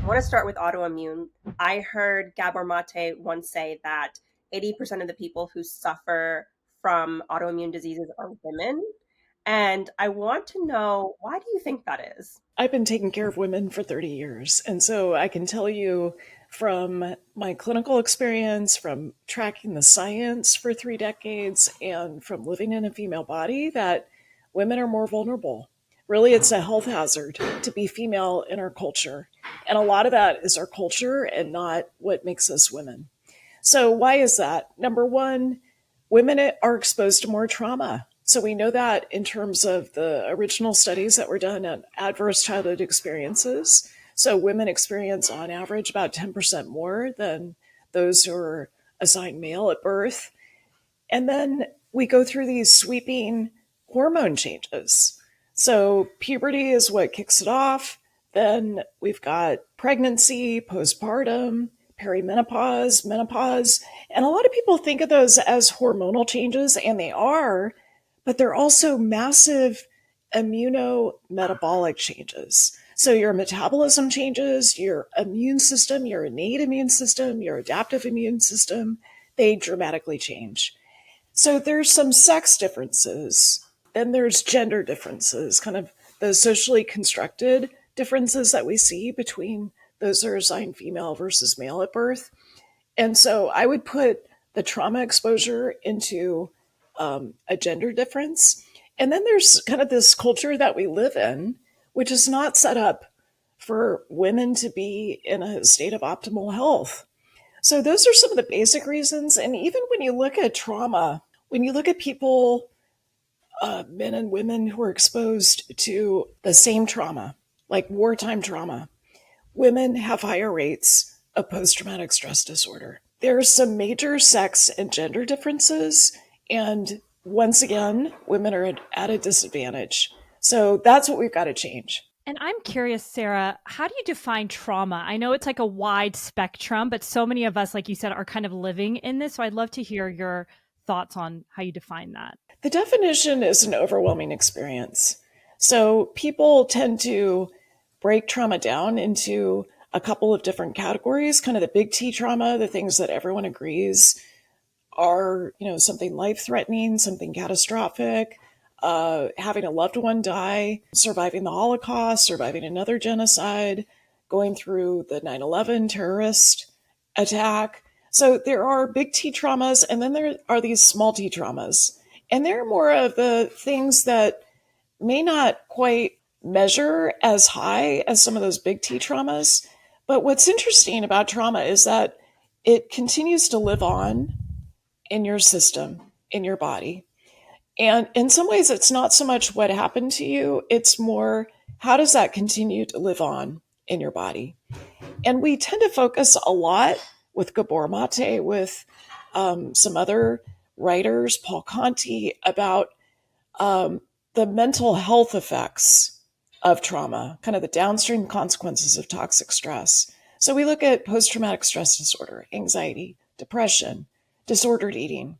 want to start with autoimmune. I heard Gabor Mate once say that 80% of the people who suffer from autoimmune diseases are women. And I want to know, why do you think that is? I've been taking care of women for 30 years. And so I can tell you from my clinical experience, from tracking the science for 3 decades, and from living in a female body, that women are more vulnerable. Really, it's a health hazard to be female in our culture. And a lot of that is our culture and not what makes us women. So, why is that? Number one, women are exposed to more trauma. So, we know that in terms of the original studies that were done on adverse childhood experiences. So, women experience on average about 10% more than those who are assigned male at birth. And then we go through these sweeping hormone changes. So, puberty is what kicks it off. Then we've got pregnancy, postpartum, perimenopause, menopause. And a lot of people think of those as hormonal changes, and they are, but they're also massive immunometabolic changes. So your metabolism changes, your immune system, your innate immune system, your adaptive immune system, they dramatically change. So there's some sex differences, then there's gender differences, kind of the socially constructed differences that we see between those who are assigned female versus male at birth. And so I would put the trauma exposure into a gender difference. And then there's kind of this culture that we live in, which is not set up for women to be in a state of optimal health. So those are some of the basic reasons. And even when you look at trauma, when you look at people, men and women who are exposed to the same trauma, like wartime trauma, women have higher rates of post traumatic stress disorder. There are some major sex and gender differences. And once again, women are at a disadvantage. So that's what we've got to change. And I'm curious, Sarah, how do you define trauma? I know it's like a wide spectrum, but so many of us, like you said, are kind of living in this. So I'd love to hear your thoughts on how you define that. The definition is an overwhelming experience. So people tend to break trauma down into a couple of different categories, kind of the big T trauma, the things that everyone agrees are, something life threatening, something catastrophic, having a loved one die, surviving the Holocaust, surviving another genocide, going through the 9/11 terrorist attack. So there are big T traumas, and then there are these small T traumas. And they're more of the things that may not quite measure as high as some of those big T traumas. But what's interesting about trauma is that it continues to live on in your system, in your body. And in some ways, it's not so much what happened to you, it's more how does that continue to live on in your body? And we tend to focus a lot with Gabor Mate, with some other writers, Paul Conti, about the mental health effects of trauma, kind of the downstream consequences of toxic stress. So we look at post traumatic stress disorder, anxiety, depression, disordered eating,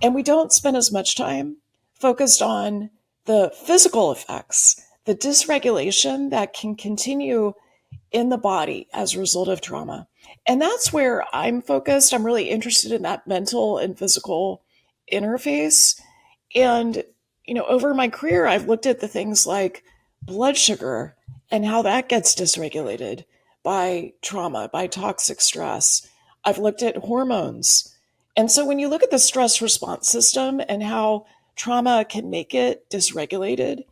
and we don't spend as much time focused on the physical effects, the dysregulation that can continue in the body as a result of trauma. And that's where I'm focused. I'm really interested in that mental and physical interface. And, over my career, I've looked at the things like blood sugar and how that gets dysregulated by trauma, by toxic stress. I've looked at hormones. And so when you look at the stress response system and how trauma can make it dysregulated,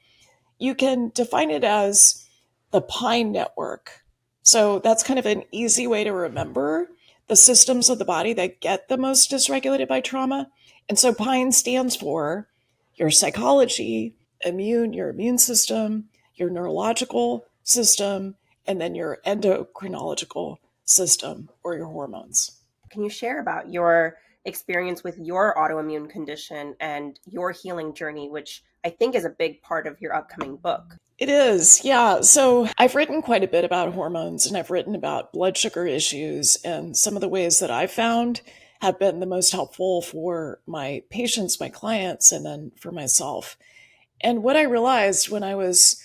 you can define it as the Pine network. So that's kind of an easy way to remember the systems of the body that get the most dysregulated by trauma. And so Pine stands for your psychology, your immune system, your neurological system, and then your endocrinological system or your hormones. Can you share about your experience with your autoimmune condition and your healing journey, which I think is a big part of your upcoming book? It is, yeah. So I've written quite a bit about hormones and I've written about blood sugar issues, and some of the ways that I've found have been the most helpful for my patients, my clients, and then for myself. And what I realized when I was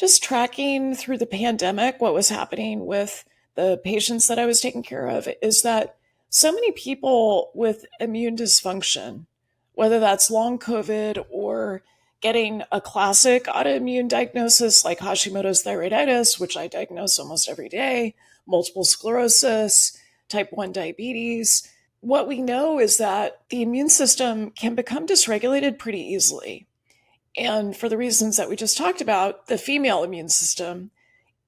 just tracking through the pandemic what was happening with the patients that I was taking care of is that so many people with immune dysfunction, whether that's long COVID or getting a classic autoimmune diagnosis like Hashimoto's thyroiditis, which I diagnose almost every day, multiple sclerosis, type 1 diabetes. What we know is that the immune system can become dysregulated pretty easily. And for the reasons that we just talked about, the female immune system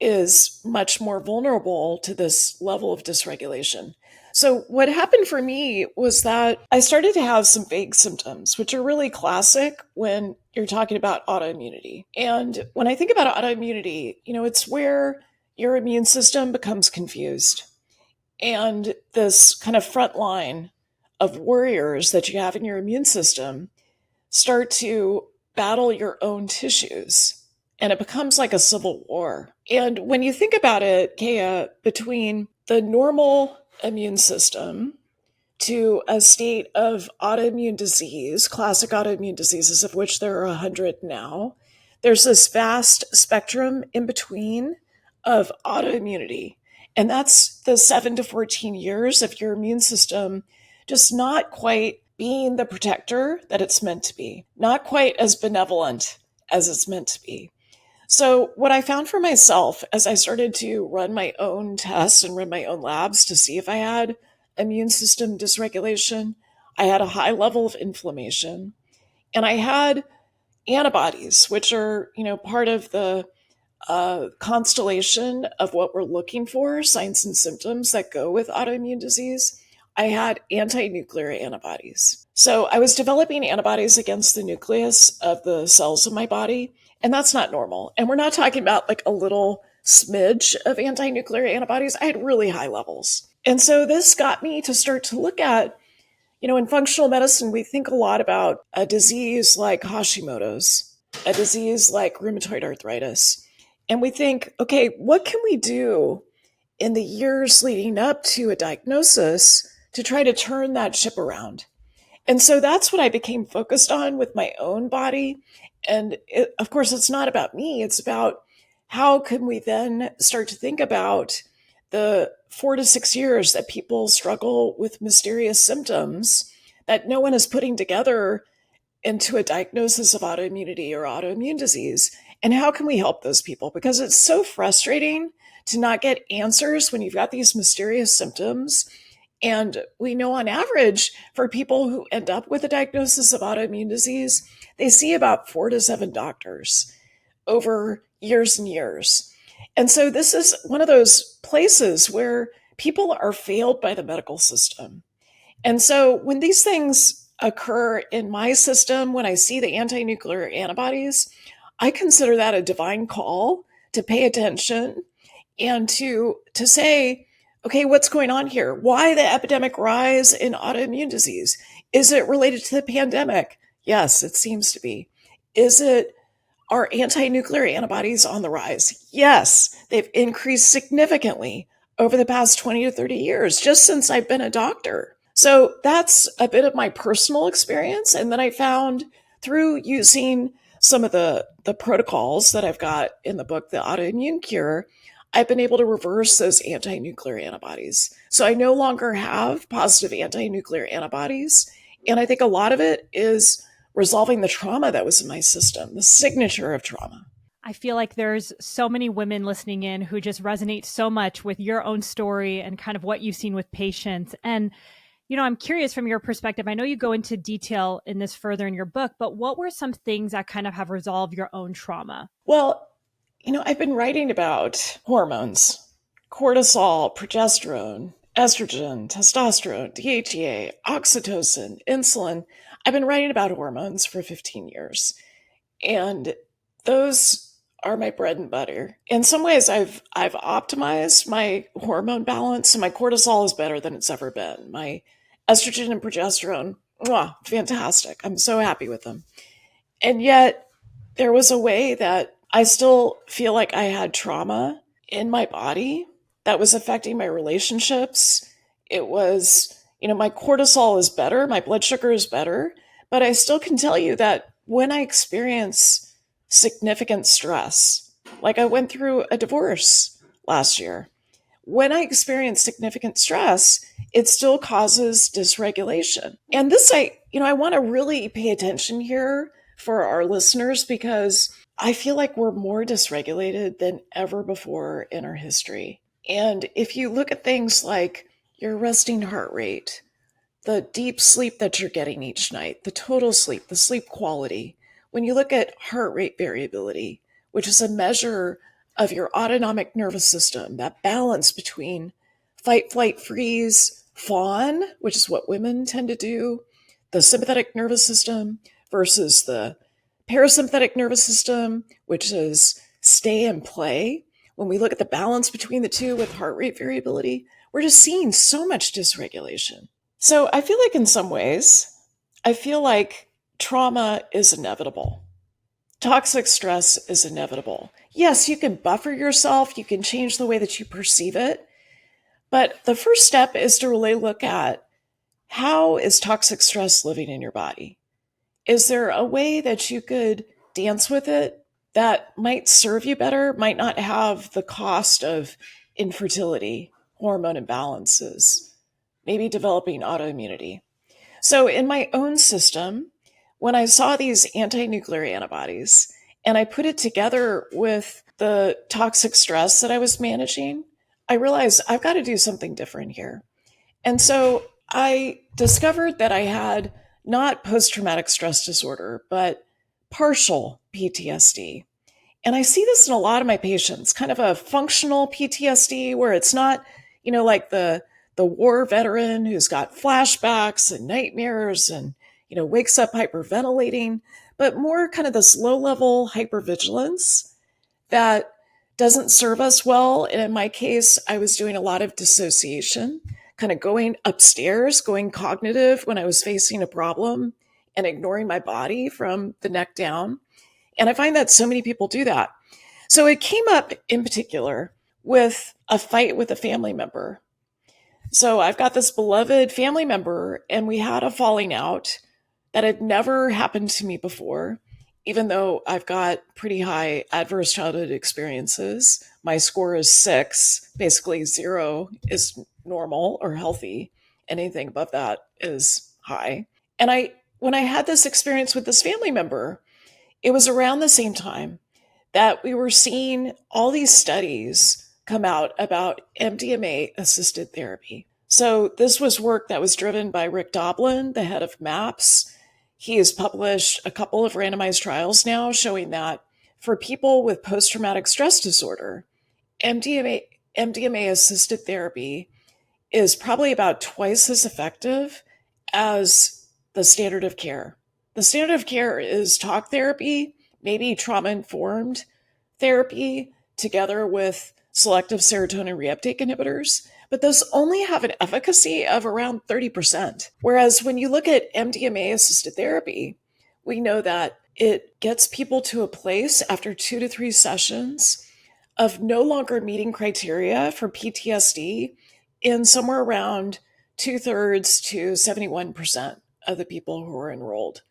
is much more vulnerable to this level of dysregulation. So, what happened for me was that I started to have some vague symptoms, which are really classic when you're talking about autoimmunity. And when I think about autoimmunity, it's where your immune system becomes confused. And this kind of front line of warriors that you have in your immune system start to battle your own tissues. And it becomes like a civil war. And when you think about it, Kea, between the normal immune system to a state of autoimmune disease, classic autoimmune diseases, of which there are 100 now, there's this vast spectrum in between of autoimmunity. And that's the 7 to 14 years of your immune system just not quite being the protector that it's meant to be, not quite as benevolent as it's meant to be. So, what I found for myself as I started to run my own tests and run my own labs to see if I had immune system dysregulation, I had a high level of inflammation, and I had antibodies, which are, part of the constellation of what we're looking for, signs and symptoms that go with autoimmune disease. I had anti-nuclear antibodies. So I was developing antibodies against the nucleus of the cells of my body, and that's not normal. And we're not talking about like a little smidge of anti-nuclear antibodies. I had really high levels. And so this got me to start to look at, in functional medicine, we think a lot about a disease like Hashimoto's, a disease like rheumatoid arthritis. And we think, okay, what can we do in the years leading up to a diagnosis to try to turn that ship around? And so that's what I became focused on with my own body. And of course, it's not about me. It's about how can we then start to think about the 4 to 6 years that people struggle with mysterious symptoms that no one is putting together into a diagnosis of autoimmunity or autoimmune disease. And how can we help those people? Because it's so frustrating to not get answers when you've got these mysterious symptoms. And we know on average for people who end up with a diagnosis of autoimmune disease, they see about 4 to 7 doctors over years and years. And so this is one of those places where people are failed by the medical system. And so when these things occur in my system, when I see the anti-nuclear antibodies, I consider that a divine call to pay attention and to say, okay, what's going on here? Why the epidemic rise in autoimmune disease? Is it related to the pandemic? Yes, it seems to be. Are anti-nuclear antibodies on the rise? Yes, they've increased significantly over the past 20 to 30 years, just since I've been a doctor. So that's a bit of my personal experience. And then I found through using some of the protocols that I've got in the book, The Autoimmune Cure, I've been able to reverse those anti-nuclear antibodies. So I no longer have positive anti-nuclear antibodies. And I think a lot of it is resolving the trauma that was in my system, the signature of trauma. I feel like there's so many women listening in who just resonate so much with your own story and kind of what you've seen with patients. And, I'm curious from your perspective, I know you go into detail in this further in your book, but what were some things that kind of have resolved your own trauma? Well, I've been writing about hormones, cortisol, progesterone, estrogen, testosterone, DHEA, oxytocin, insulin. I've been writing about hormones for 15 years. And those are my bread and butter. In some ways, I've optimized my hormone balance, and my cortisol is better than it's ever been. My estrogen and progesterone, fantastic. I'm so happy with them. And yet, there was a way that I still feel like I had trauma in my body that was affecting my relationships. It was, my cortisol is better, my blood sugar is better, but I still can tell you that when I experience significant stress, Like I went through a divorce last year. When I experience significant stress, it still causes dysregulation. And this, I want to really pay attention here for our listeners because I feel like we're more dysregulated than ever before in our history. And if you look at things like your resting heart rate, the deep sleep that you're getting each night, the total sleep, the sleep quality, when you look at heart rate variability, which is a measure of your autonomic nervous system, that balance between fight, flight, freeze, fawn, which is what women tend to do, the sympathetic nervous system versus the parasympathetic nervous system, which is stay and play. When we look at the balance between the two with heart rate variability, we're just seeing so much dysregulation. So I feel like in some ways, I feel like trauma is inevitable. Toxic stress is inevitable. Yes, you can buffer yourself, you can change the way that you perceive it, but the first step is to really look at how is toxic stress living in your body? Is there a way that you could dance with it that might serve you better, might not have the cost of infertility, hormone imbalances, maybe developing autoimmunity? So, in my own system, when I saw these anti nuclear antibodies and I put it together with the toxic stress that I was managing, I realized I've got to do something different here. And so I discovered that I had not post traumatic stress disorder, but partial PTSD. And I see this in a lot of my patients, kind of a functional PTSD where it's not, like the war veteran who's got flashbacks and nightmares and, wakes up hyperventilating, but more kind of this low level hypervigilance that doesn't serve us well. And in my case, I was doing a lot of dissociation, kind of going upstairs, going cognitive when I was facing a problem and ignoring my body from the neck down. And I find that so many people do that. So it came up in particular with a fight with a family member. So I've got this beloved family member, and we had a falling out that had never happened to me before, even though I've got pretty high adverse childhood experiences. My score is 6. Basically, 0 is normal or healthy. Anything above that is high. And when I had this experience with this family member, it was around the same time that we were seeing all these studies come out about MDMA assisted therapy. So this was work that was driven by Rick Doblin, the head of MAPS. He has published a couple of randomized trials now showing that for people with post-traumatic stress disorder, MDMA assisted therapy is probably about twice as effective as the standard of care. The standard of care is talk therapy, maybe trauma-informed therapy, together with selective serotonin reuptake inhibitors, but those only have an efficacy of around 30%. Whereas when you look at MDMA-assisted therapy, we know that it gets people to a place after 2 to 3 sessions of no longer meeting criteria for PTSD in somewhere around 2/3 to 71% of the people who are enrolled.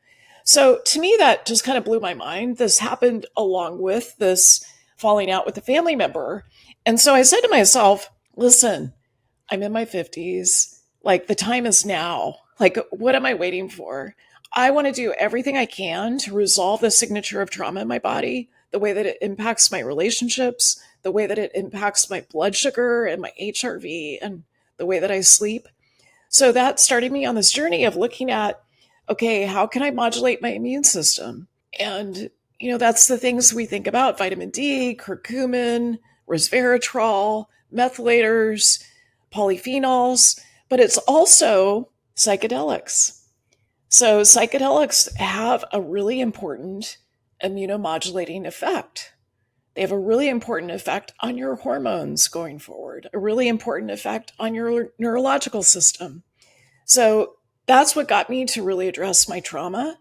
So to me, that just kind of blew my mind. This happened along with this falling out with a family member. And so I said to myself, listen, I'm in my 50s. Like, the time is now. Like, what am I waiting for? I want to do everything I can to resolve the signature of trauma in my body, the way that it impacts my relationships, the way that it impacts my blood sugar and my HRV, and the way that I sleep. So that started me on this journey of looking at, okay, how can I modulate my immune system? And, that's the things we think about: vitamin D, curcumin, resveratrol, methylators, polyphenols, but it's also psychedelics. So psychedelics have a really important immunomodulating effect. They have a really important effect on your hormones going forward, a really important effect on your neurological system. So that's what got me to really address my trauma.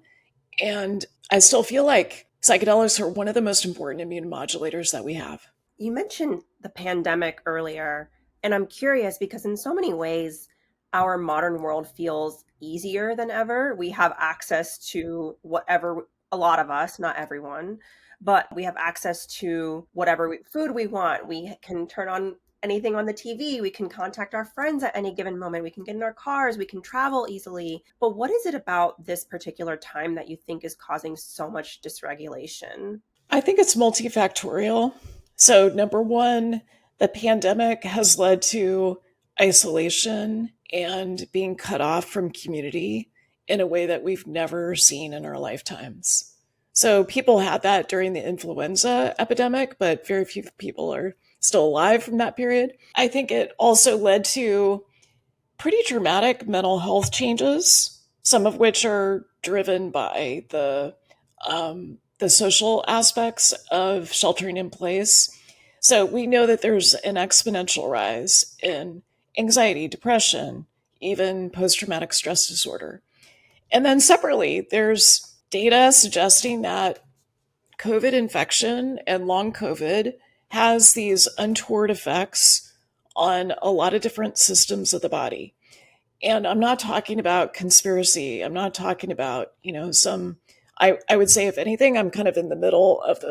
And I still feel like psychedelics are one of the most important immune modulators that we have. You mentioned the pandemic earlier, and I'm curious because in so many ways, our modern world feels easier than ever. We have access to whatever, a lot of us, not everyone, but we have access to whatever food we want. We can turn on anything on the TV. We can contact our friends at any given moment. We can get in our cars. We can travel easily. But what is it about this particular time that you think is causing so much dysregulation? I think it's multifactorial. So, number one, the pandemic has led to isolation and being cut off from community in a way that we've never seen in our lifetimes. So, people had that during the influenza epidemic, but very few people are still alive from that period. I think it also led to pretty dramatic mental health changes, some of which are driven by the social aspects of sheltering in place. So we know that there's an exponential rise in anxiety, depression, even post traumatic stress disorder. And then separately, there's data suggesting that COVID infection and long COVID has these untoward effects on a lot of different systems of the body. And I'm not talking about conspiracy. I'm not talking about, I would say, if anything, I'm kind of in the middle of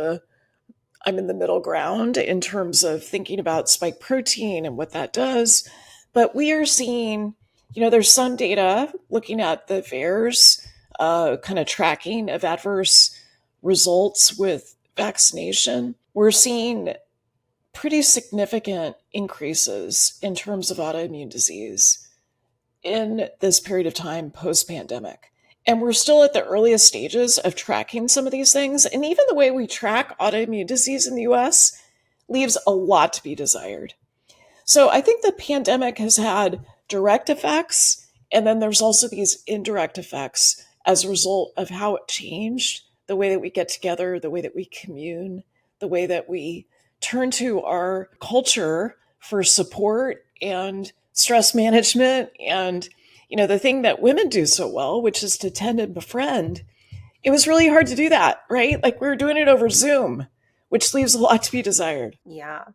I'm in the middle ground in terms of thinking about spike protein and what that does. But we are seeing, there's some data looking at the VAERS kind of tracking of adverse results with vaccination. We're seeing pretty significant increases in terms of autoimmune disease in this period of time post pandemic. And we're still at the earliest stages of tracking some of these things. And even the way we track autoimmune disease in the US leaves a lot to be desired. So I think the pandemic has had direct effects. And then there's also these indirect effects as a result of how it changed the way that we get together, the way that we commune, the way that we turn to our culture for support and stress management and the thing that women do so well, which is to tend and befriend. It was really hard to do that, right? Like we were doing it over Zoom, which leaves a lot to be desired. Yeah.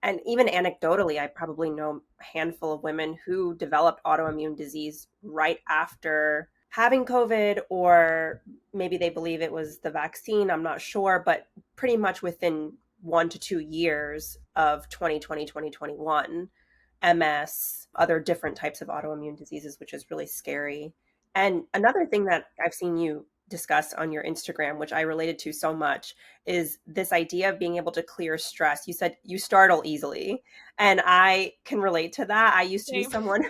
And even anecdotally, I probably know a handful of women who developed autoimmune disease right after having COVID, or maybe they believe it was the vaccine. I'm not sure, but pretty much within 1 to 2 years of 2020, 2021, MS, other different types of autoimmune diseases, which is really scary. And another thing that I've seen you discuss on your Instagram, which I related to so much, is this idea of being able to clear stress. You said you startle easily, and I can relate to that. I used to be Same. someone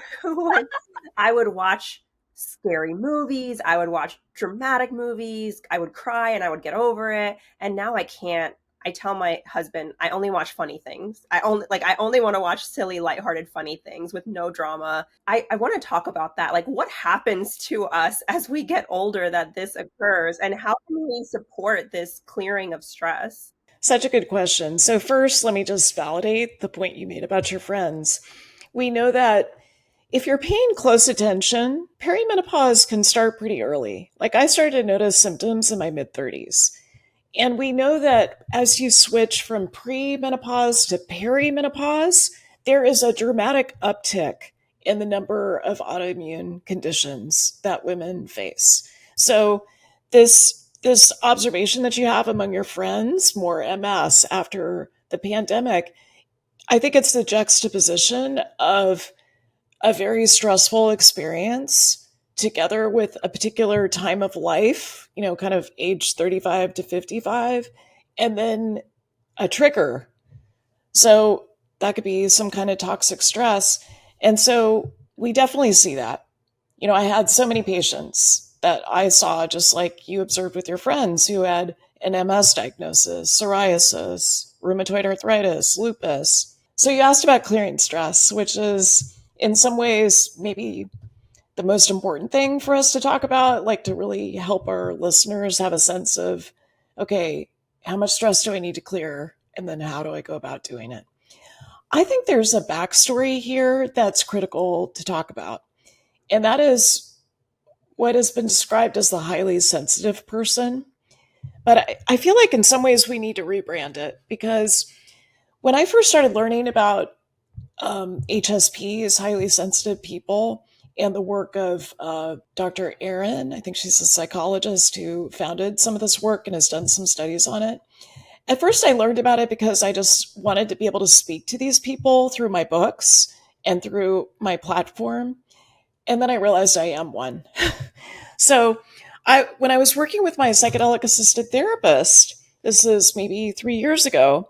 I would watch scary movies, I would watch dramatic movies, I would cry and I would get over it, and now I can't. I tell my husband I only watch funny things. I only want to watch silly, lighthearted, funny things with no drama. I want to talk about that. Like, what happens to us as we get older that this occurs, and how can we support this clearing of stress? Such a good question. So, first, let me just validate the point you made about your friends. We know that if you're paying close attention, perimenopause can start pretty early. Like, I started to notice symptoms in my mid 30s. And we know that as you switch from premenopause to perimenopause, there is a dramatic uptick in the number of autoimmune conditions that women face. So this observation that you have among your friends, more MS after the pandemic, I think it's the juxtaposition of a very stressful experience together with a particular time of life, kind of age 35 to 55, and then a trigger. So that could be some kind of toxic stress. And so we definitely see that. I had so many patients that I saw, just like you observed with your friends, who had an MS diagnosis, psoriasis, rheumatoid arthritis, lupus. So you asked about clearing stress, which is in some ways maybe the most important thing for us to talk about, like to really help our listeners have a sense of, okay, how much stress do I need to clear? And then how do I go about doing it? I think there's a backstory here that's critical to talk about. And that is what has been described as the highly sensitive person. But I feel like in some ways we need to rebrand it, because when I first started learning about HSPs, highly sensitive people, and the work of Dr. Erin. I think she's a psychologist who founded some of this work and has done some studies on it. At first, I learned about it because I just wanted to be able to speak to these people through my books and through my platform. And then I realized I am one. So when I was working with my psychedelic assisted therapist, this is maybe 3 years ago,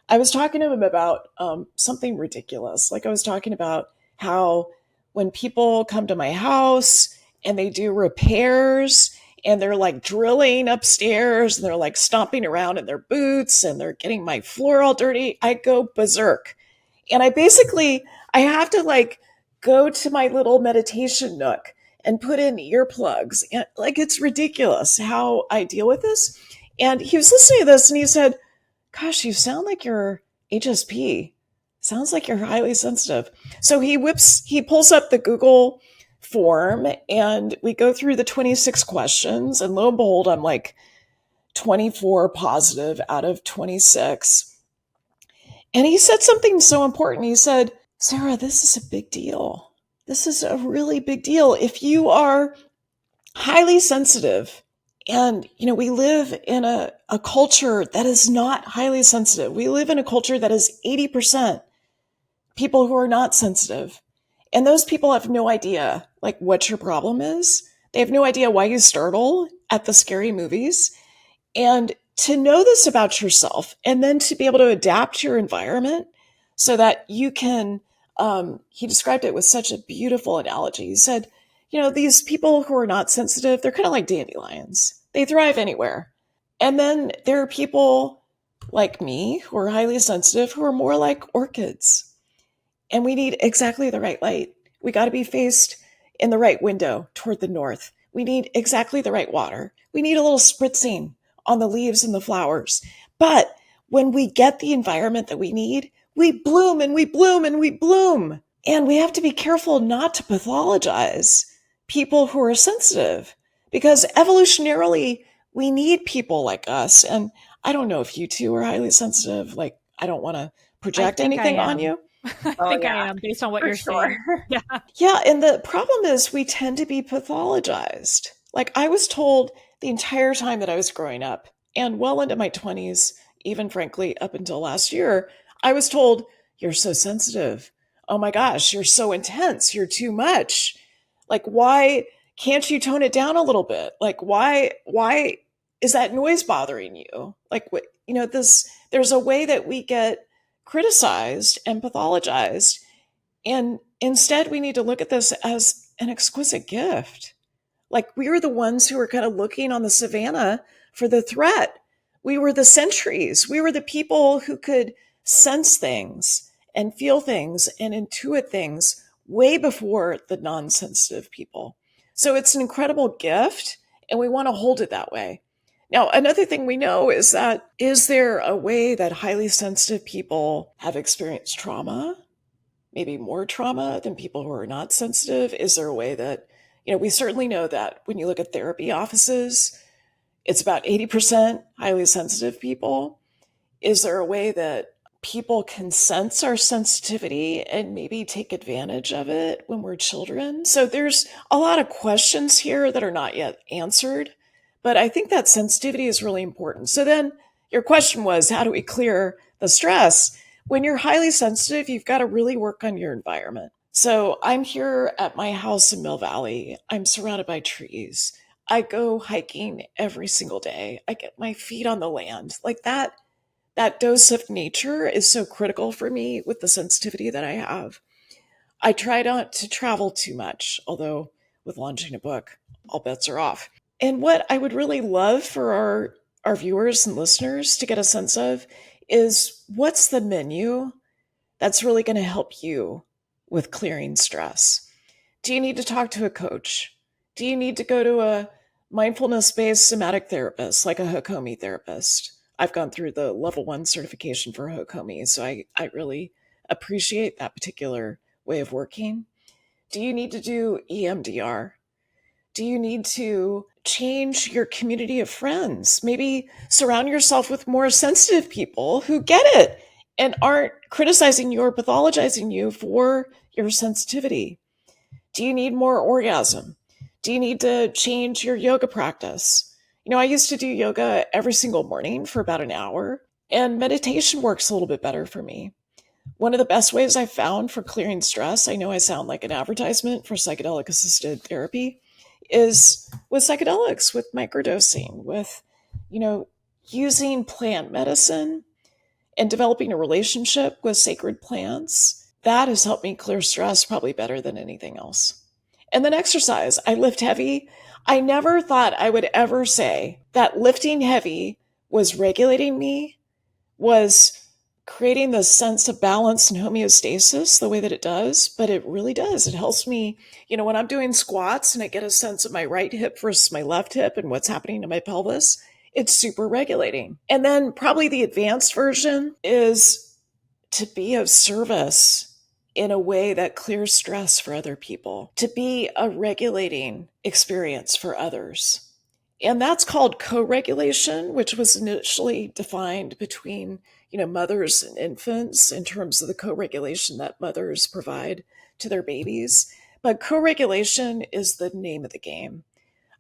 I was talking to him about something ridiculous. Like I was talking about how when people come to my house and they do repairs and they're like drilling upstairs and they're like stomping around in their boots and they're getting my floor all dirty, I go berserk. And I have to like go to my little meditation nook and put in earplugs. And like, it's ridiculous how I deal with this. And he was listening to this and he said, gosh, you sound like you're HSP. Sounds like you're highly sensitive. So he pulls up the Google form and we go through the 26 questions. And lo and behold, I'm like 24 positive out of 26. And he said something so important. He said, Sara, this is a big deal. This is a really big deal. If you are highly sensitive, and, we live in a culture that is not highly sensitive. We live in a culture that is 80% people who are not sensitive. And those people have no idea, like, what your problem is. They have no idea why you startle at the scary movies. And to know this about yourself and then to be able to adapt your environment so that you can, he described it with such a beautiful analogy. He said, these people who are not sensitive, they're kind of like dandelions. They thrive anywhere. And then there are people like me who are highly sensitive who are more like orchids. And we need exactly the right light. We got to be faced in the right window toward the north. We need exactly the right water. We need a little spritzing on the leaves and the flowers. But when we get the environment that we need, we bloom and we bloom and we bloom. And we have to be careful not to pathologize people who are sensitive, because evolutionarily, we need people like us. And I don't know if you two are highly sensitive. Like, I don't want to project anything on you. I think I am, based on what you're saying. Yeah. Yeah. And the problem is we tend to be pathologized. Like I was told the entire time that I was growing up and well into my 20s, even frankly, up until last year, I was told, you're so sensitive. Oh my gosh, you're so intense. You're too much. Like, why can't you tone it down a little bit? Like, why is that noise bothering you? Like, there's a way that we get criticized and pathologized. And instead, we need to look at this as an exquisite gift. Like, we were the ones who were kind of looking on the savannah for the threat. We were the sentries. We were the people who could sense things and feel things and intuit things way before the non-sensitive people. So it's an incredible gift, and we want to hold it that way. Now, another thing we know is that, is there a way that highly sensitive people have experienced trauma? Maybe more trauma than people who are not sensitive? Is there a way that, we certainly know that when you look at therapy offices, it's about 80% highly sensitive people. Is there a way that people can sense our sensitivity and maybe take advantage of it when we're children? So there's a lot of questions here that are not yet answered, but I think that sensitivity is really important. So then your question was, how do we clear the stress? When you're highly sensitive, you've got to really work on your environment. So I'm here at my house in Mill Valley. I'm surrounded by trees. I go hiking every single day. I get my feet on the land. Like that dose of nature is so critical for me with the sensitivity that I have. I try not to travel too much, although with launching a book, all bets are off. And what I would really love for our viewers and listeners to get a sense of is, what's the menu that's really going to help you with clearing stress? Do you need to talk to a coach? Do you need to go to a mindfulness-based somatic therapist, like a Hakomi therapist? I've gone through the level 1 certification for Hakomi, so I really appreciate that particular way of working. Do you need to do EMDR? Do you need to change your community of friends? Maybe surround yourself with more sensitive people who get it and aren't criticizing you or pathologizing you for your sensitivity. Do you need more orgasm? Do you need to change your yoga practice? I used to do yoga every single morning for about an hour, and meditation works a little bit better for me. One of the best ways I've found for clearing stress, I know I sound like an advertisement for psychedelic assisted therapy, is with psychedelics, with microdosing, with, you know, using plant medicine and developing a relationship with sacred plants. That has helped me clear stress probably better than anything else. And then exercise. I lift heavy. I never thought I would ever say that lifting heavy was regulating me, was creating this sense of balance and homeostasis the way that it does, but it really does. It helps me, when I'm doing squats and I get a sense of my right hip versus my left hip and what's happening to my pelvis, it's super regulating. And then probably the advanced version is to be of service in a way that clears stress for other people, to be a regulating experience for others. And that's called co-regulation, which was initially defined between, mothers and infants in terms of the co-regulation that mothers provide to their babies. But co-regulation is the name of the game.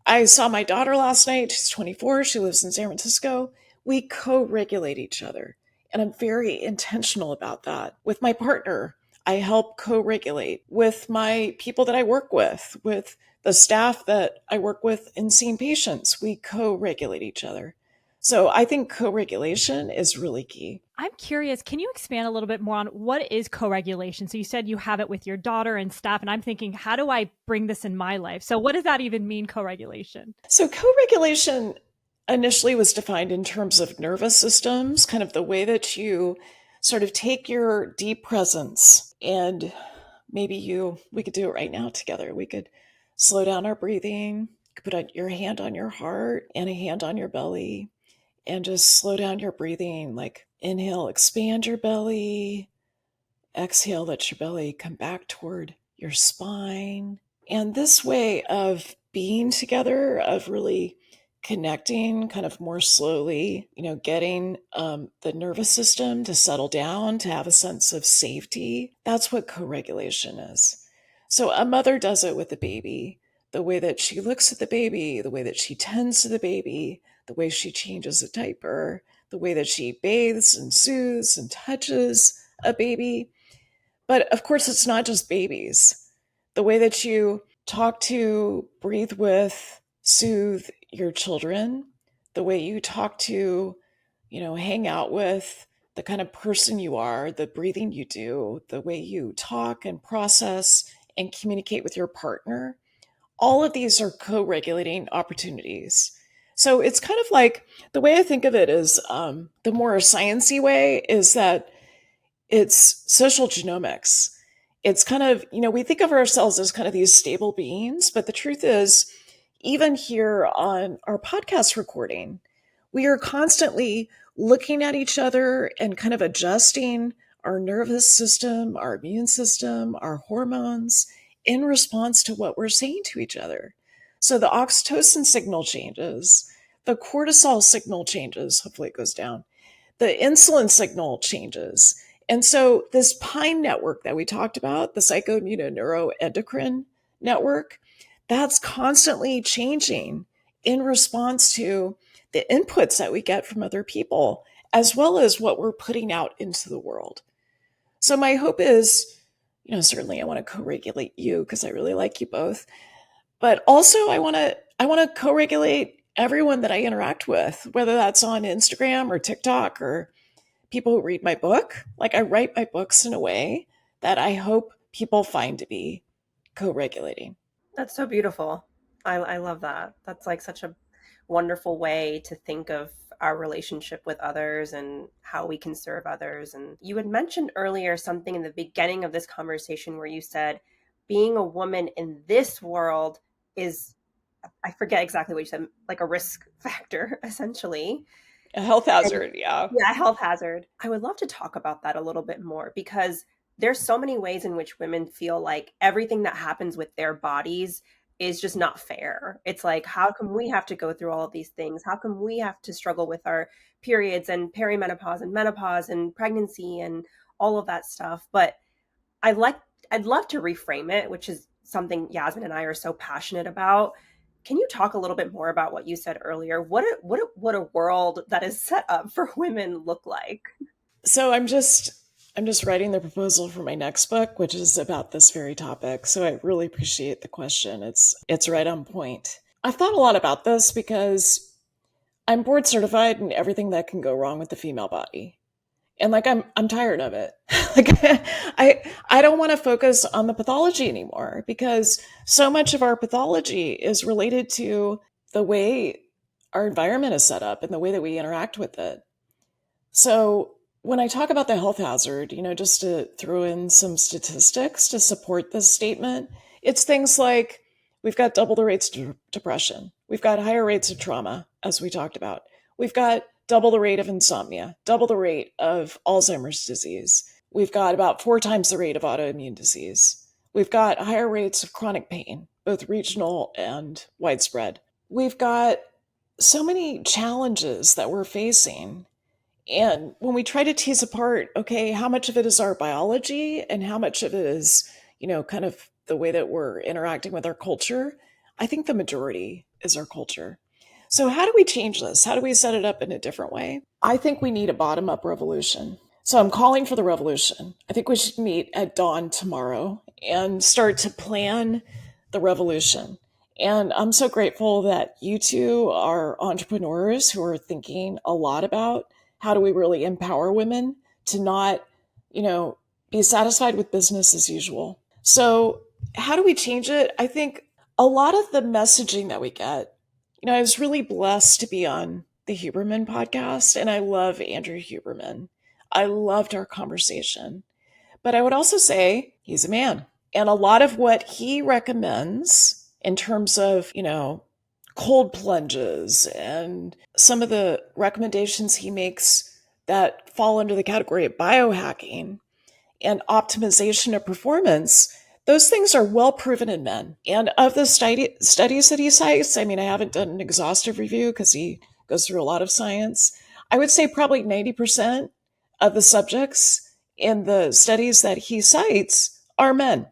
I saw my daughter last night. She's 24. She lives in San Francisco. We co-regulate each other. And I'm very intentional about that. With my partner, I help co-regulate with my people that I work with the staff that I work with in seeing patients. We co-regulate each other. So I think co-regulation is really key. I'm curious, can you expand a little bit more on what is co-regulation? So you said you have it with your daughter and staff, and I'm thinking, how do I bring this in my life? So what does that even mean, co-regulation? So co-regulation initially was defined in terms of nervous systems, kind of the way that you sort of take your deep presence and we could do it right now together. We could slow down our breathing, put your hand on your heart and a hand on your belly, and just slow down your breathing. Like inhale, expand your belly. Exhale, let your belly come back toward your spine. And this way of being together, of really connecting kind of more slowly, getting the nervous system to settle down, to have a sense of safety. That's what co-regulation is. So a mother does it with the baby, the way that she looks at the baby, the way that she tends to the baby, the way she changes a diaper, the way that she bathes and soothes and touches a baby. But of course, it's not just babies. The way that you talk to, breathe with, soothe your children, the way you talk to, hang out with the kind of person you are, the breathing you do, the way you talk and process and communicate with your partner, all of these are co-regulating opportunities. So it's kind of like the way I think of it is the more sciencey way is that it's social genomics. It's kind of, we think of ourselves as kind of these stable beings, but the truth is, even here on our podcast recording, we are constantly looking at each other and kind of adjusting our nervous system, our immune system, our hormones in response to what we're saying to each other. So the oxytocin signal changes, the cortisol signal changes, hopefully it goes down, the insulin signal changes. And so this PINE network that we talked about, the psychoimmunoneuroendocrine network, that's constantly changing in response to the inputs that we get from other people, as well as what we're putting out into the world. So my hope is, certainly I want to co-regulate you because I really like you both, but also I want to co-regulate everyone that I interact with, whether that's on Instagram or TikTok or people who read my book. Like I write my books in a way that I hope people find to be co-regulating. That's so beautiful. I love that. That's like such a wonderful way to think of our relationship with others and how we can serve others. And you had mentioned earlier something in the beginning of this conversation where you said being a woman in this world is, I forget exactly what you said, like a risk factor, essentially. A health And hazard, yeah. yeah, a health hazard. I would love to talk about that a little bit more because there's so many ways in which women feel like everything that happens with their bodies is just not fair. It's like, how come we have to go through all of these things? How come we have to struggle with our periods and perimenopause and menopause and pregnancy and all of that stuff? But I like I'd love to reframe it, which is something Yasmin and I are so passionate about. Can you talk a little bit more about what you said earlier? What a world that is set up for women look like? So I'm just writing the proposal for my next book, which is about this very topic. So I really appreciate the question. It's right on point. I've thought a lot about this because I'm board certified in everything that can go wrong with the female body. And like I'm tired of it. Like I don't want to focus on the pathology anymore because so much of our pathology is related to the way our environment is set up and the way that we interact with it. So when I talk about the health hazard, just to throw in some statistics to support this statement, it's things like we've got double the rates of depression. We've got higher rates of trauma, as we talked about. We've got double the rate of insomnia, double the rate of Alzheimer's disease. We've got about 4 times the rate of autoimmune disease. We've got higher rates of chronic pain, both regional and widespread. We've got so many challenges that we're facing, and when we try to tease apart, okay, how much of it is our biology and how much of it is, kind of the way that we're interacting with our culture, I think the majority is our culture. So, how do we change this? How do we set it up in a different way? I think we need a bottom up revolution. So, I'm calling for the revolution. I think we should meet at dawn tomorrow and start to plan the revolution. And I'm so grateful that you two are entrepreneurs who are thinking a lot about how do we really empower women to not, be satisfied with business as usual. So, how do we change it? I think a lot of the messaging that we get, I was really blessed to be on the Huberman podcast, and I love Andrew Huberman. I loved our conversation. But I would also say he's a man. And a lot of what he recommends in terms of, cold plunges and some of the recommendations he makes that fall under the category of biohacking and optimization of performance, those things are well proven in men. And of the studies that he cites, I haven't done an exhaustive review because he goes through a lot of science. I would say probably 90% of the subjects in the studies that he cites are men.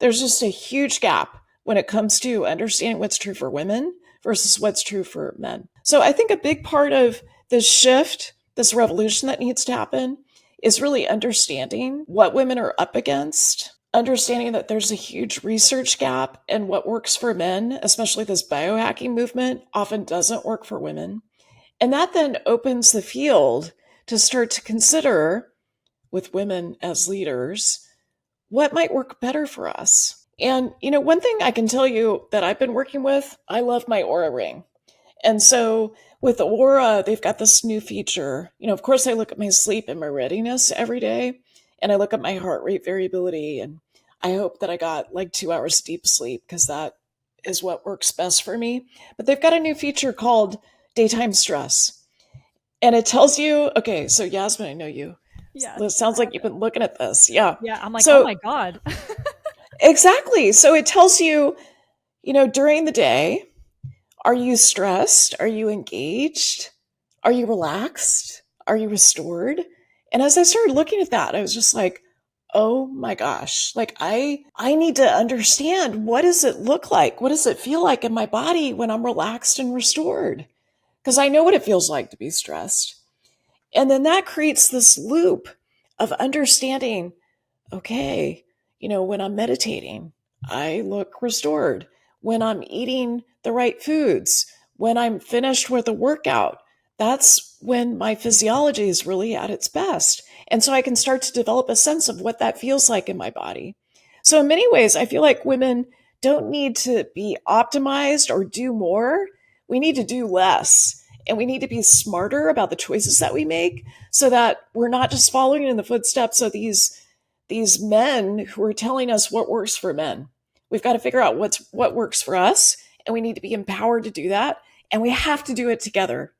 There's just a huge gap when it comes to understanding what's true for women versus what's true for men. So I think a big part of this shift, this revolution that needs to happen, is really understanding what women are up against, understanding that there's a huge research gap and what works for men, especially this biohacking movement, often doesn't work for women. And that then opens the field to start to consider, with women as leaders, what might work better for us. And, one thing I can tell you that I've been working with, I love my Aura ring. And so with the Aura, they've got this new feature. Of course, I look at my sleep and my readiness every day, and I look at my heart rate variability. And I hope that I got like 2 hours deep sleep because that is what works best for me. But they've got a new feature called daytime stress. And it tells you, okay, so Yasmin, I know you. Yes. It sounds like you've been looking at this. Yeah. Yeah. I'm like, so, oh my God. Exactly. So it tells you, during the day, are you stressed? Are you engaged? Are you relaxed? Are you restored? And as I started looking at that, I was just like, oh my gosh, like I need to understand, what does it look like? What does it feel like in my body when I'm relaxed and restored? Because I know what it feels like to be stressed. And then that creates this loop of understanding, okay, when I'm meditating, I look restored. When I'm eating the right foods, when I'm finished with a workout, that's when my physiology is really at its best. And so I can start to develop a sense of what that feels like in my body. So in many ways, I feel like women don't need to be optimized or do more. We need to do less. And we need to be smarter about the choices that we make so that we're not just following in the footsteps of these men who are telling us what works for men. We've got to figure out what works for us, and we need to be empowered to do that. And we have to do it together.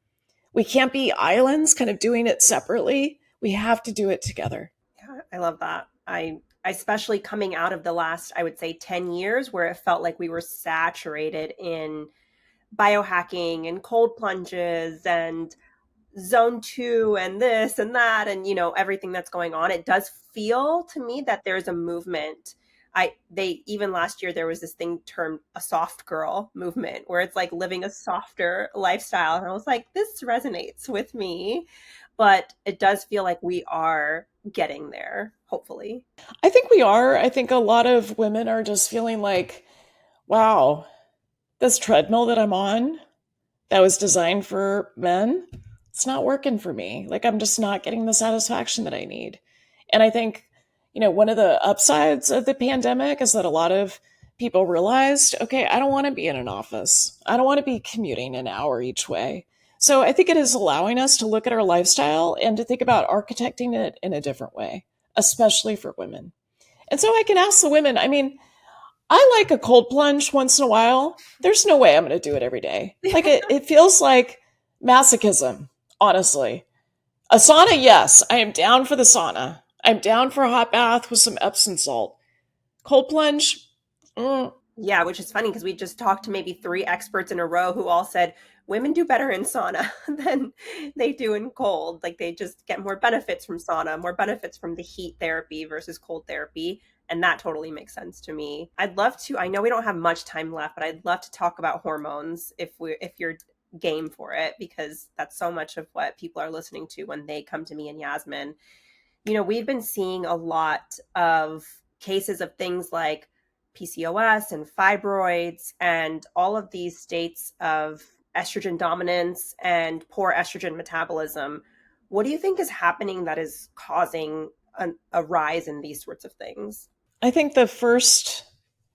We can't be islands kind of doing it separately. We have to do it together. Yeah, I love that. I especially coming out of the last, I would say 10 years where it felt like we were saturated in biohacking and cold plunges and zone 2 and this and that and everything that's going on. It does feel to me that there's a movement They even last year there was this thing termed a soft girl movement, where it's like living a softer lifestyle. And I was like, this resonates with me, but it does feel like we are getting there, hopefully. I think we are. I think a lot of women are just feeling like, wow, this treadmill that I'm on that was designed for men, it's not working for me. Like, I'm just not getting the satisfaction that I need. And I think, one of the upsides of the pandemic is that a lot of people realized, okay, I don't want to be in an office. I don't want to be commuting an hour each way. So I think it is allowing us to look at our lifestyle and to think about architecting it in a different way, especially for women. And so I can ask the women, I mean, I like a cold plunge once in a while. There's no way I'm going to do it every day. Like it feels like masochism, honestly. A sauna, yes, I am down for the sauna. I'm down for a hot bath with some Epsom salt. Cold plunge, Yeah, which is funny because we just talked to maybe three experts in a row who all said women do better in sauna than they do in cold. Like they just get more benefits from sauna, more benefits from the heat therapy versus cold therapy. And that totally makes sense to me. I'd love to, I know we don't have much time left, but I'd love to talk about hormones if you're game for it, because that's so much of what people are listening to when they come to me and Yasmin. We've been seeing a lot of cases of things like PCOS and fibroids and all of these states of estrogen dominance and poor estrogen metabolism. What do you think is happening that is causing a rise in these sorts of things? I think the first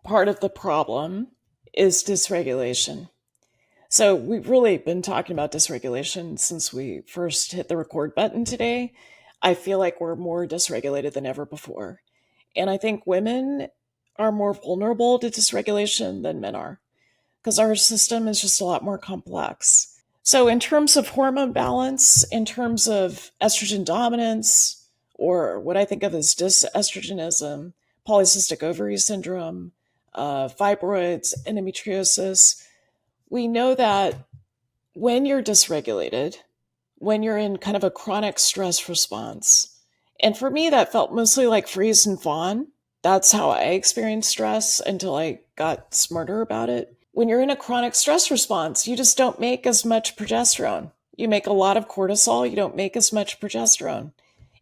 part of the problem is dysregulation. So we've really been talking about dysregulation since we first hit the record button today. I feel like we're more dysregulated than ever before. And I think women are more vulnerable to dysregulation than men are because our system is just a lot more complex. So, in terms of hormone balance, in terms of estrogen dominance, or what I think of as dysestrogenism, polycystic ovary syndrome, fibroids, endometriosis, we know that when you're dysregulated, when you're in kind of a chronic stress response, and for me, that felt mostly like freeze and fawn. That's how I experienced stress until I got smarter about it. When you're in a chronic stress response, you just don't make as much progesterone. You make a lot of cortisol, you don't make as much progesterone.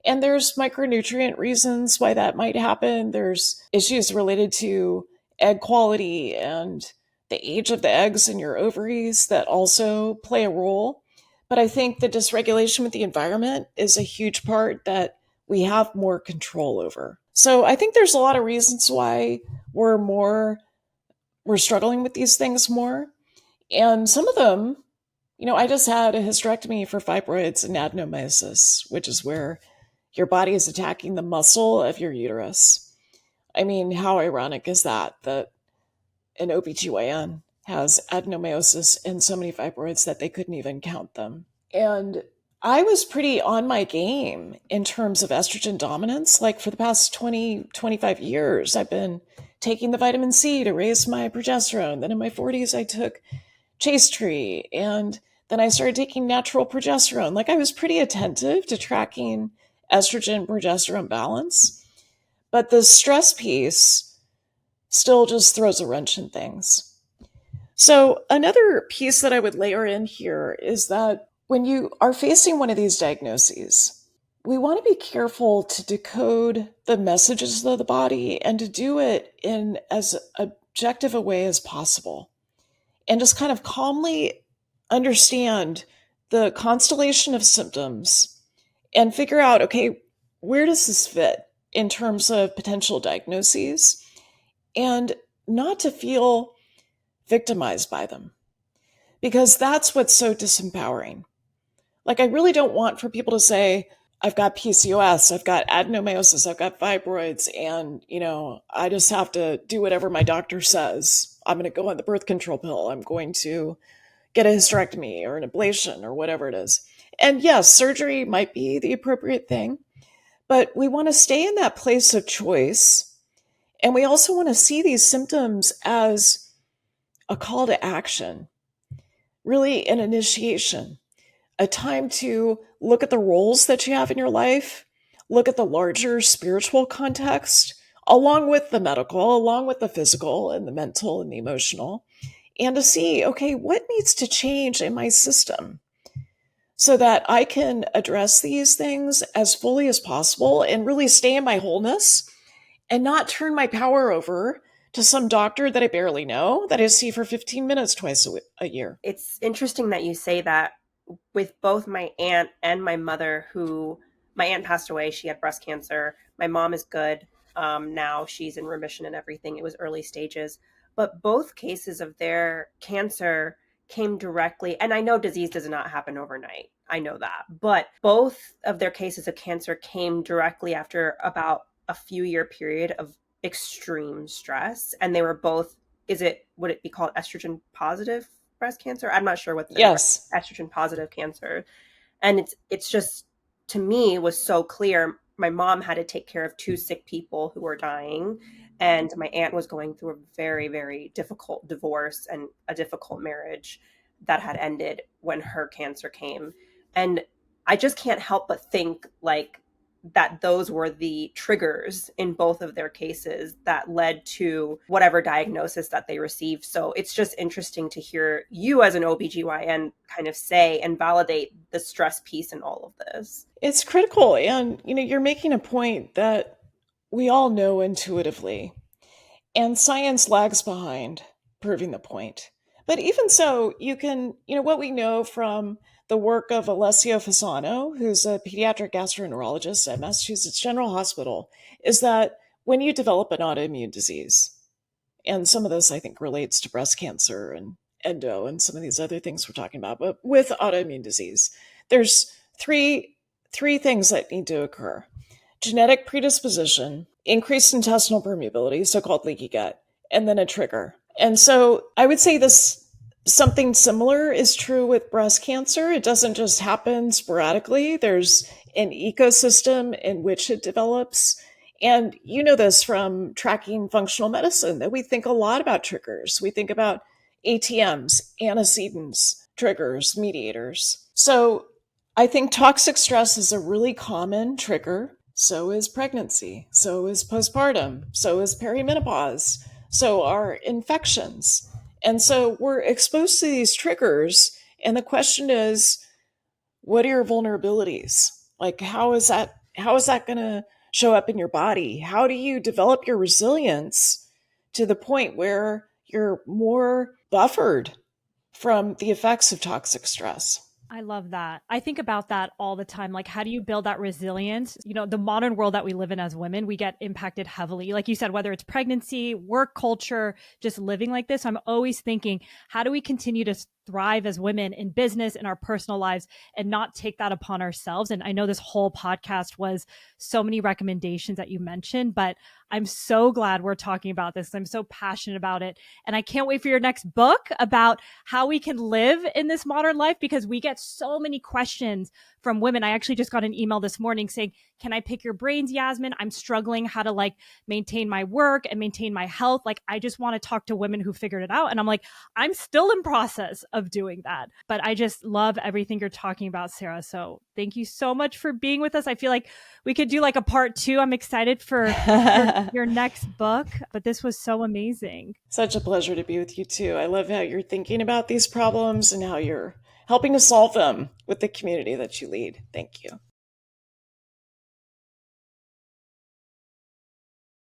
And there's micronutrient reasons why that might happen. There's issues related to egg quality and the age of the eggs in your ovaries that also play a role. But I think the dysregulation with the environment is a huge part that we have more control over. So I think there's a lot of reasons why we're struggling with these things more. And some of them, I just had a hysterectomy for fibroids and adenomyosis, which is where your body is attacking the muscle of your uterus. I mean, how ironic is that an OBGYN has adenomyosis and so many fibroids that they couldn't even count them. And I was pretty on my game in terms of estrogen dominance. Like for the past 20, 25 years, I've been taking the vitamin C to raise my progesterone. Then in my 40s, I took Chase Tree. And then I started taking natural progesterone. Like I was pretty attentive to tracking estrogen progesterone balance. But the stress piece still just throws a wrench in things. So another piece that I would layer in here is that when you are facing one of these diagnoses, we want to be careful to decode the messages of the body and to do it in as objective a way as possible. And just kind of calmly understand the constellation of symptoms and figure out, okay, where does this fit in terms of potential diagnoses? And not to feel victimized by them, because that's what's so disempowering. Like, I really don't want for people to say, I've got PCOS, I've got adenomyosis, I've got fibroids, and, I just have to do whatever my doctor says. I'm going to go on the birth control pill. I'm going to get a hysterectomy or an ablation or whatever it is. And yes, surgery might be the appropriate thing, but we want to stay in that place of choice. And we also want to see these symptoms as a call to action, really an initiation, a time to look at the roles that you have in your life, look at the larger spiritual context, along with the medical, along with the physical and the mental and the emotional, and to see, okay, what needs to change in my system so that I can address these things as fully as possible and really stay in my wholeness and not turn my power over to some doctor that I barely know that I see for 15 minutes twice a year. It's interesting that you say that. With both my aunt and my mother, who my aunt passed away, she had breast cancer. My mom is good. Now she's in remission and everything. It was early stages. But both cases of their cancer came directly, and I know disease does not happen overnight. I know that. But both of their cases of cancer came directly after about a few year period of extreme stress. And they were both, would it be called estrogen positive breast cancer? I'm not sure what the term is. Yes. Estrogen positive cancer. And it's just, to me, was so clear. My mom had to take care of two sick people who were dying, and my aunt was going through a very, very difficult divorce and a difficult marriage that had ended when her cancer came. And I just can't help but think like that those were the triggers in both of their cases that led to whatever diagnosis that they received. So it's just interesting to hear you as an OBGYN kind of say and validate the stress piece in all of this. It's critical. And, you're making a point that we all know intuitively, and science lags behind proving the point. But even so, what we know from the work of Alessio Fasano, who's a pediatric gastroenterologist at Massachusetts General Hospital, is that when you develop an autoimmune disease, and some of this I think relates to breast cancer and endo and some of these other things we're talking about, but with autoimmune disease, there's three things that need to occur: genetic predisposition, increased intestinal permeability, so-called leaky gut, and then a trigger. And so I would say something similar is true with breast cancer. It doesn't just happen sporadically. There's an ecosystem in which it develops. And you know this from tracking functional medicine, that we think a lot about triggers. We think about ATMs, antecedents, triggers, mediators. So I think toxic stress is a really common trigger. So is pregnancy. So is postpartum. So is perimenopause. So are infections. And so we're exposed to these triggers. And the question is, what are your vulnerabilities? Like, how is that going to show up in your body? How do you develop your resilience to the point where you're more buffered from the effects of toxic stress? I love that. I think about that all the time. Like, how do you build that resilience? The modern world that we live in as women, we get impacted heavily. Like you said, whether it's pregnancy, work culture, just living like this, I'm always thinking, how do we continue to thrive as women in business, in our personal lives, and not take that upon ourselves? And I know this whole podcast was so many recommendations that you mentioned, but I'm so glad we're talking about this. I'm so passionate about it. And I can't wait for your next book about how we can live in this modern life, because we get so many questions from women. I actually just got an email this morning saying, can I pick your brains, Yasmin? I'm struggling how to maintain my work and maintain my health. I just want to talk to women who figured it out. And I'm like, I'm still in process of doing that. But I just love everything you're talking about, Sara. So thank you so much for being with us. I feel like we could do a part 2. I'm excited for your next book, but this was so amazing. Such a pleasure to be with you too. I love how you're thinking about these problems and how you're helping to solve them with the community that you lead. Thank you.